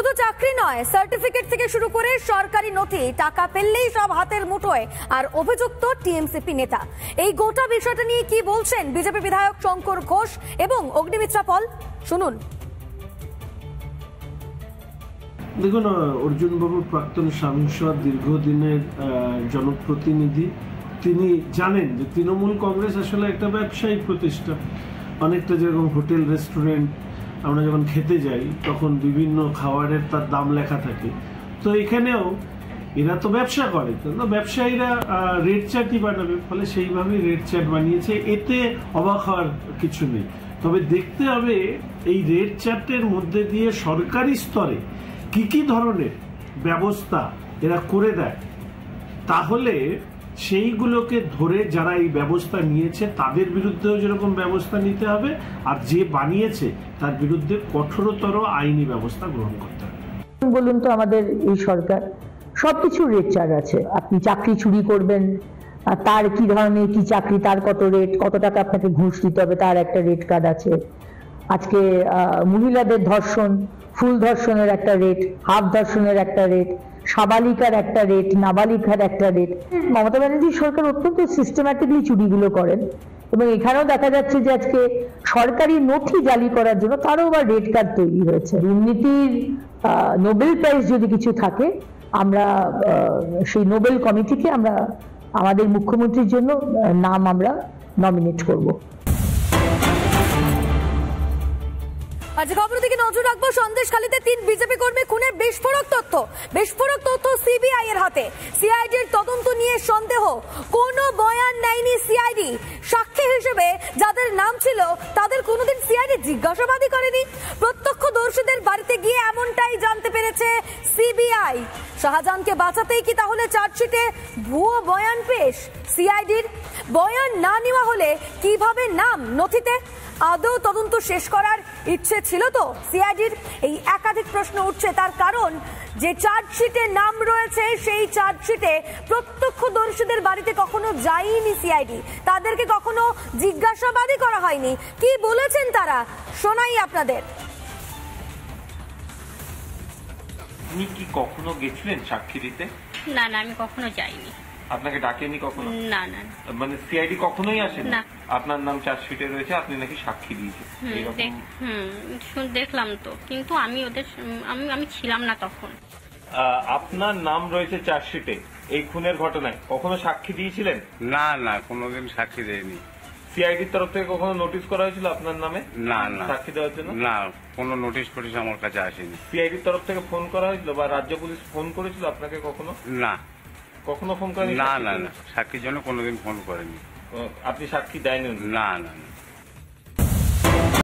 শুধু চাকরি নয়, সার্টিফিকেট থেকে শুরু করে সরকারি নথি, টাকা পেলেই সব হাতের মুঠোয়। আর অভিযুক্ত টিএমসিপি নেতা। এই গোটা বিষয়টা নিয়ে কি বলছেন বিজেপি বিধায়ক শঙ্কর ঘোষ এবং অগ্নিমিত্রা পল, শুনুন। দেখুন, অর্জুন বাবু প্রাক্তন সাংসদ, দীর্ঘদিনের জনপ্রতিনিধি। তিনি জানেন যে তৃণমূল কংগ্রেস আসলে একটা ব্যবসায়িক প্রতিষ্ঠান। অনেকটা যেরকম হোটেল রেস্টুরেন্ট, আমরা যখন খেতে যাই তখন বিভিন্ন খাবারের তার দাম লেখা থাকে, তো এখানেও এরা তো ব্যবসা করে, তো ব্যবসায়ীরা রেট চার্টই বানাবে, ফলে সেইভাবেই রেট চার্ট বানিয়েছে। এতে অবাক হওয়ার কিছু নেই। তবে দেখতে হবে এই রেট চার্টের মধ্যে দিয়ে সরকারি স্তরে কি কি ধরনের ব্যবস্থা এরা করে দেয়, তাহলে সেইগুলোকে ধরে যারা এই ব্যবস্থা নিয়েছে তাদের বিরুদ্ধেও যেরকম ব্যবস্থা নিতে হবে, আর যে বানিয়েছে তার বিরুদ্ধে কঠোরতর আইনি ব্যবস্থা গ্রহণ করতে হবে। বলুন তো, আমাদের এই সরকার সবকিছু রেট চার্ট আছে। আপনি চাকরি চুরি করবেন, তার কি ধরনের কি চাকরি, তার কত রেট, কত টাকা আপনাকে ঘুষ দিতে হবে, তার একটা রেট কার্ড আছে। আজকে মহিলাদের ধর্ষণ, ফুল ধর্ষণের একটা রেট, হাফ ধর্ষণের একটা রেট, সাবালিকার একটা রেট, নাবালিকার একটা রেট। মমতা ব্যানার্জি সরকার অত্যন্ত সিস্টেম্যাটিকলি চুরিগুলো করেন, এবং এখানেও দেখা যাচ্ছে যে আজকে সরকারি নথি জালি করার জন্য তারও আবার রেট কার্ড তৈরি হয়েছে। দুর্নীতির নোবেল প্রাইজ যদি কিছু থাকে, আমরা সেই নোবেল কমিটিকে আমরা আমাদের মুখ্যমন্ত্রীর জন্য নাম আমরা নমিনেট করব। আজ খবর দিকে নজর রাখবো। সন্দেশখালীতে 3 বিজেপি কর্মী খুনের বিস্ফোরক তথ্য সিবিআই এর হাতে। সিআইডির তদন্ত নিয়ে সন্দেহ, কোনো বয়ান নেয়নি সিআইডি। সাক্ষী হিসেবে যাদের নাম ছিল তাদের কোনোদিন সিআইডি জিজ্ঞাসাবাদই করেনি। প্রত্যক্ষদর্শীদের বাড়িতে গিয়ে এমনটাই জানতে পেরেছে সিবিআই। শাহজাহানকে বাঁচাতেই কি তাহলে চার্জশিটে ভুয়ো বয়ান পেশ সিআইডির? বয়ান না নেওয়া হলে কিভাবে নাম নথিতে? আদৌ তদন্ত শেষ করার ইচ্ছে ছিল তো সিআইডির? এই একাধিক প্রশ্ন উঠছে, তার কারণ যে চার্জশিটে নাম রয়েছে সেই চার্জশিটে প্রত্যক্ষদর্শীদের বাড়িতে কখনো যায়নি সিআইডি, তাদেরকে কখনো জিজ্ঞাসাবাদই করা হয়নি। কি বলেছেন তারা, শোনাই আপনাদের। আপনি কি কখনো গেছিলেন সাক্ষী দিতে? না, আমি কখনো যাইনি। আপনাকে ডাকেনি কখনো? না। মানে সিআইডি কখনোই আসেন না? আপনার নাম চার্জশিটে রয়েছে, আপনি নাকি সাক্ষী দিয়েছেন? দেখলাম তো, কিন্তু আমি ওদের আমি ছিলাম না তখন। আপনার নাম রয়েছে চার্জশিটে এই খুনের ঘটনায়, কখনো সাক্ষী দিয়েছিলেন? না, কোনোদিন সাক্ষী দেয়নি। সিআইডির তরফ থেকে কখনো নোটিশ করা হয়েছিল আপনার নামে না সাক্ষী দেওয়ার জন্য? না, কোনো নোটিশ ফোটিশ আমার কাছে আসেনি। সিআইডির তরফ থেকে ফোন করা হয়েছিল বা রাজ্য পুলিশ ফোন করেছিল আপনাকে কখনো? না, কখনো ফোন করেনি? না, সাক্ষীর জন্য কোনোদিন ফোন করেনি। আপনি সাক্ষী দেয়নি? না।